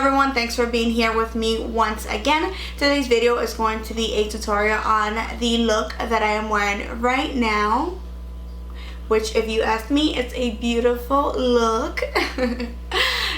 everyone, thanks for being here with me once again. Today's video is going to be a tutorial on the look that I am wearing right now, which if you ask me, it's a beautiful look.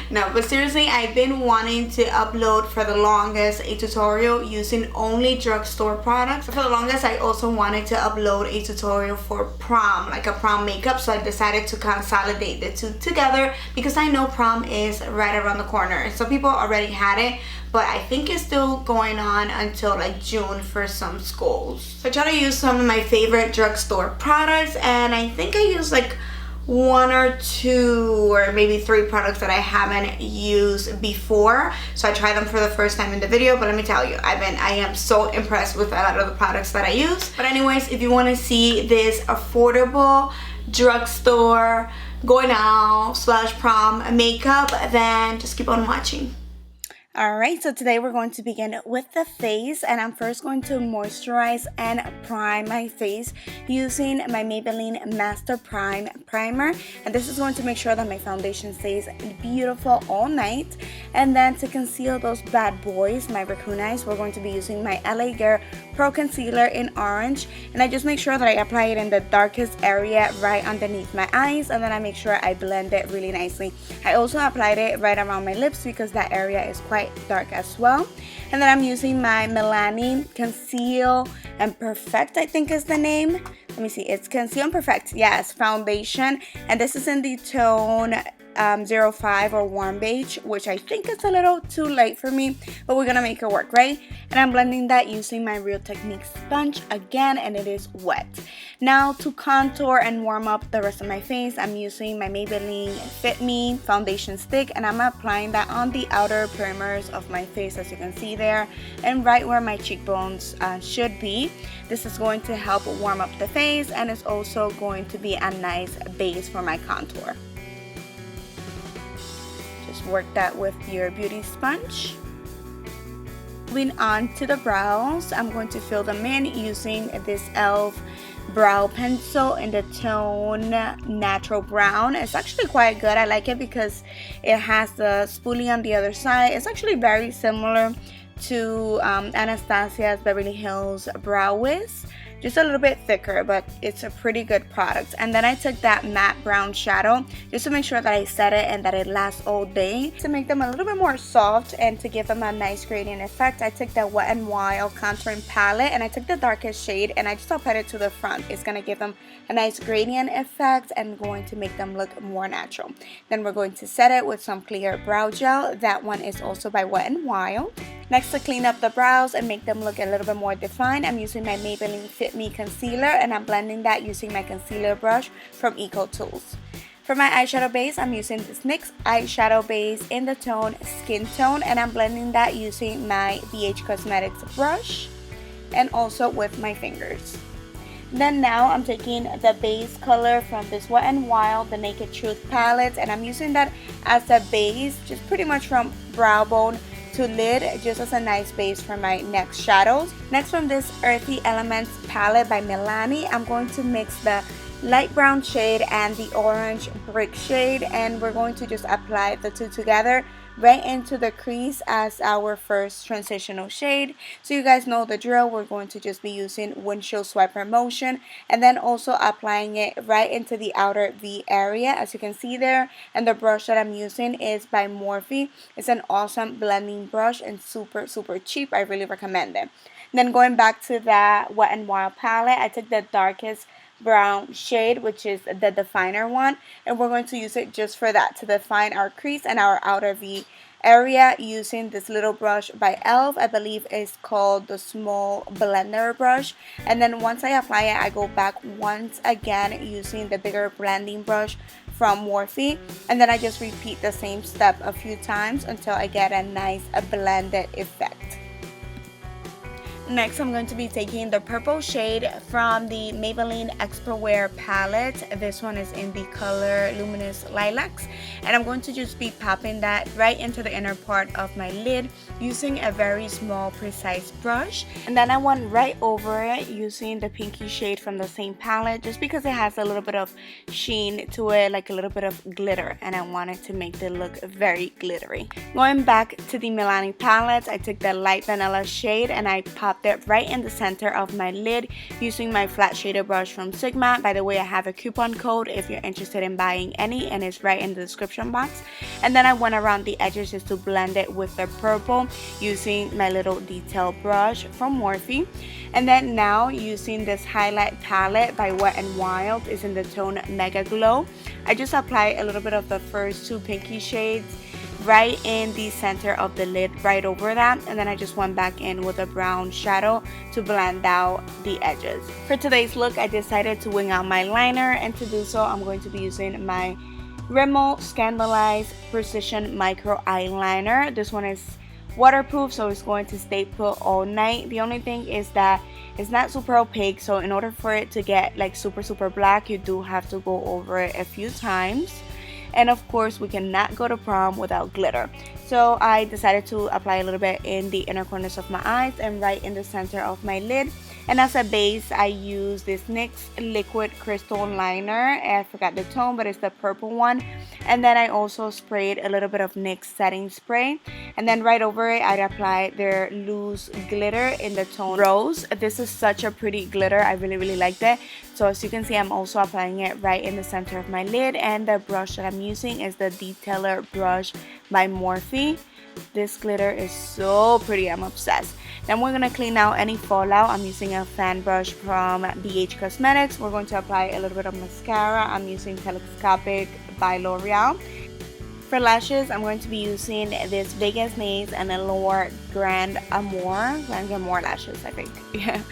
No, but seriously, I've been wanting to upload for the longest a tutorial using only drugstore products. For the longest, I also wanted to upload a tutorial for prom, like a prom makeup, so I decided to consolidate the two together because I know prom is right around the corner. Some people already had it, but I think it's still going on until like June for some schools. So I try to use some of my favorite drugstore products, and I think I use like one or two or maybe three products that I haven't used before, so I tried them for the first time in the video. But let me tell you, I am so impressed with a lot of the products that I use. But anyways, if you want to see this affordable drugstore going out / prom makeup, then just keep on watching. Alright, so today we're going to begin with the face, and I'm first going to moisturize and prime my face using my Maybelline Master Prime Primer. And this is going to make sure that my foundation stays beautiful all night. And then to conceal those bad boys, my raccoon eyes, we're going to be using my LaGirl Pro Concealer in Orange. And I just make sure that I apply it in the darkest area right underneath my eyes, and then I make sure I blend it really nicely. I also applied it right around my lips because that area is quite dark as well. And then I'm using my Milani Conceal and Perfect, I think is the name. Let me see, it's Conceal and Perfect, yes, foundation, and this is in the tone 05 or Warm Beige, which I think is a little too light for me, but we're gonna make it work, right? And I'm blending that using my Real Technique sponge again, and it is wet. Now to contour and warm up the rest of my face, I'm using my Maybelline Fit Me foundation stick, and I'm applying that on the outer perimeters of my face, as you can see there, and right where my cheekbones should be. This is going to help warm up the face, and it's also going to be a nice base for my contour. Work that with your beauty sponge. Moving on to the brows, I'm going to fill them in using this e.l.f. brow pencil in the tone Natural Brown. It's actually quite good. I like it because it has the spoolie on the other side. It's actually very similar to Anastasia's Beverly Hills Brow Wiz. Just a little bit thicker, but it's a pretty good product. And then I took that matte brown shadow just to make sure that I set it and that it lasts all day. To make them a little bit more soft and to give them a nice gradient effect, I took that Wet n Wild contouring palette and I took the darkest shade and I just applied it to the front. It's going to give them a nice gradient effect and going to make them look more natural. Then we're going to set it with some clear brow gel. That one is also by Wet n Wild. Next, to clean up the brows and make them look a little bit more defined, I'm using my Maybelline Fit Me Concealer, and I'm blending that using my concealer brush from Eco Tools. For my eyeshadow base, I'm using this NYX eyeshadow base in the tone Skin Tone, and I'm blending that using my BH Cosmetics brush and also with my fingers. Then now I'm taking the base color from this Wet n Wild, the Naked Truth palette, and I'm using that as a base, just pretty much from brow bone to lid, just as a nice base for my next shadows. Next, from this Earthy Elements palette by Milani, I'm going to mix the light brown shade and the orange brick shade, and we're going to just apply the two together right into the crease as our first transitional shade. So you guys know the drill. We're going to just be using windshield swiper motion and then also applying it right into the outer V area, as you can see there. And the brush that I'm using is by Morphe. It's an awesome blending brush and super cheap. I really recommend it. Then going back to that Wet n Wild palette, I took the darkest brown shade, which is the definer one, and we're going to use it just for that, to define our crease and our outer V area using this little brush by e.l.f. I believe it's called the Small Blender brush. And then once I apply it, I go back once again using the bigger blending brush from Morphe, and then I just repeat the same step a few times until I get a nice blended effect. Next, I'm going to be taking the purple shade from the Maybelline Expert Wear palette. This one is in the color Luminous Lilacs. And I'm going to just be popping that right into the inner part of my lid using a very small, precise brush. And then I went right over it using the pinky shade from the same palette just because it has a little bit of sheen to it, like a little bit of glitter. And I wanted to make the look very glittery. Going back to the Milani palette, I took the light vanilla shade and I popped it right in the center of my lid using my flat shaded brush from Sigma. By the way, I have a coupon code if you're interested in buying any, and it's right in the description box. And then I went around the edges just to blend it with the purple using my little detail brush from Morphe. And then now using this highlight palette by Wet n Wild, is in the tone Mega Glow. I just apply a little bit of the first two pinky shades right in the center of the lid, right over that, and then I just went back in with a brown shadow to blend out the edges. For today's look, I decided to wing out my liner, and to do so I'm going to be using my Rimmel Scandalized Precision Micro Eyeliner. This one is waterproof, so it's going to stay put all night. The only thing is that it's not super opaque, so in order for it to get like super black, you do have to go over it a few times. And of course, we cannot go to prom without glitter. So I decided to apply a little bit in the inner corners of my eyes and right in the center of my lid. And as a base, I use this NYX Liquid Crystal Liner. I forgot the tone, but it's the purple one. And then I also sprayed a little bit of NYX setting spray. And then right over it, I'd apply their loose glitter in the tone Rose. This is such a pretty glitter. I really liked it. So as you can see, I'm also applying it right in the center of my lid. And the brush that I'm using is the Detailer brush by Morphe. This glitter is so pretty. I'm obsessed. Then we're going to clean out any fallout. I'm using a fan brush from BH Cosmetics. We're going to apply a little bit of mascara. I'm using Telescopic by L'Oreal. For lashes, I'm going to be using this Vegas Nails and Allure Grand Amour lashes, I think. Yeah.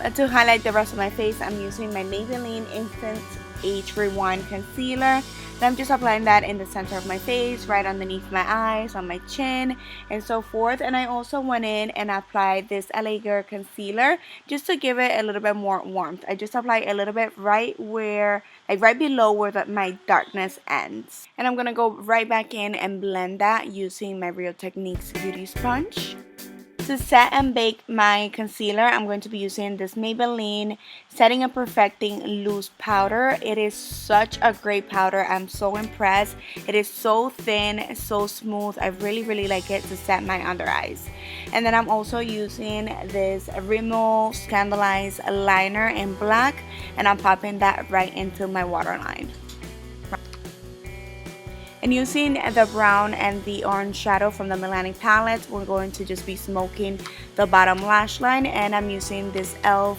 To highlight the rest of my face, I'm using my Maybelline Instant Age Rewind Concealer. And I'm just applying that in the center of my face, right underneath my eyes, on my chin, and so forth. And I also went in and applied this LA Girl concealer just to give it a little bit more warmth. I just apply a little bit right below where my darkness ends. And I'm gonna go right back in and blend that using my Real Techniques beauty sponge. To set and bake my concealer, I'm going to be using this Maybelline Setting and Perfecting Loose Powder. It is such a great powder. I'm so impressed. It is so thin, so smooth. I really like it to set my under eyes. And then I'm also using this Rimmel Scandalized Liner in black, and I'm popping that right into my waterline. And using the brown and the orange shadow from the Milani palette, we're going to just be smoking the bottom lash line, and I'm using this e.l.f.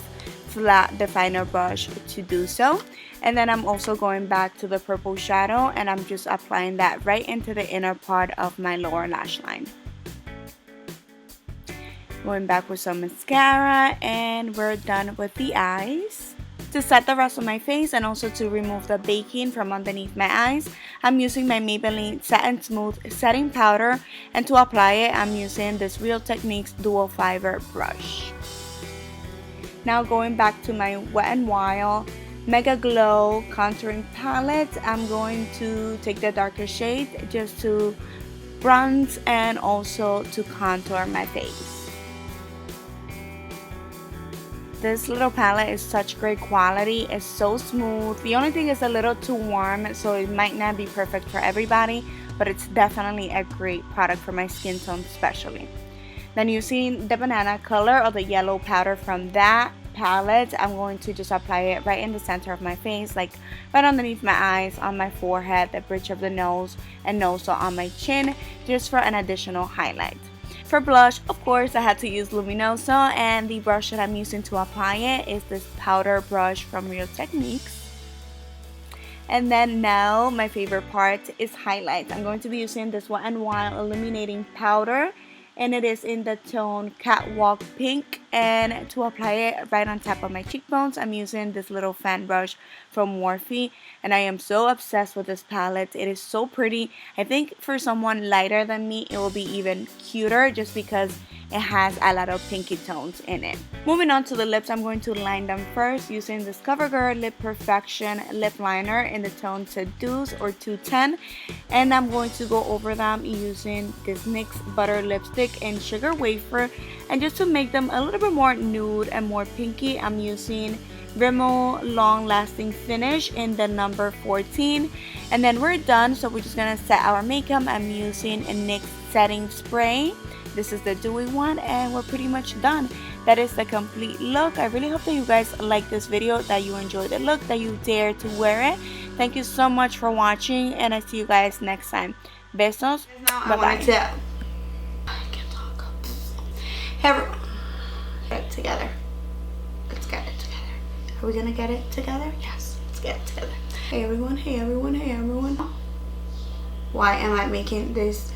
flat definer brush to do so. And then I'm also going back to the purple shadow, and I'm just applying that right into the inner part of my lower lash line. Going back with some mascara, and we're done with the eyes. To set the rest of my face and also to remove the baking from underneath my eyes, I'm using my Maybelline Set and Smooth Setting Powder, and to apply it, I'm using this Real Techniques Dual Fiber brush. Now going back to my Wet n Wild Mega Glow Contouring Palette, I'm going to take the darker shade just to bronze and also to contour my face. This little palette is such great quality. It's so smooth. The only thing is a little too warm, so it might not be perfect for everybody, but it's definitely a great product for my skin tone especially. Then using the banana color or the yellow powder from that palette, I'm going to just apply it right in the center of my face, like right underneath my eyes, on my forehead, the bridge of the nose, and also on my chin, just for an additional highlight. For blush, of course, I had to use Luminoso, and the brush that I'm using to apply it is this powder brush from Real Techniques. And then now, my favorite part is highlights. I'm going to be using this Wet n Wild Illuminating Powder, and it is in the tone Catwalk Pink. And to apply it right on top of my cheekbones, I'm using this little fan brush from Morphe, and I am so obsessed with this palette. It is so pretty. I think for someone lighter than me, it will be even cuter just because it has a lot of pinky tones in it. Moving on to the lips, I'm going to line them first using this CoverGirl Lip Perfection lip liner in the tone Seduce or 210, and I'm going to go over them using this NYX Butter Lipstick in Sugar Wafer. And just to make them a little bit more nude and more pinky, I'm using Rimmel Long Lasting Finish in the number 14. And then we're done, so we're just gonna set our makeup. I'm using a NYX setting spray. This is the dewy one, and we're pretty much done. That is the complete look. I really hope that you guys like this video, that you enjoyed the look, that you dare to wear it. Thank you so much for watching, and I see you guys next time. Besos. Bye bye. I can't talk. Hey everyone, get it together. Let's get it together. Are we gonna get it together? Yes, let's get it together. Hey everyone, hey everyone, hey everyone. Why am I making this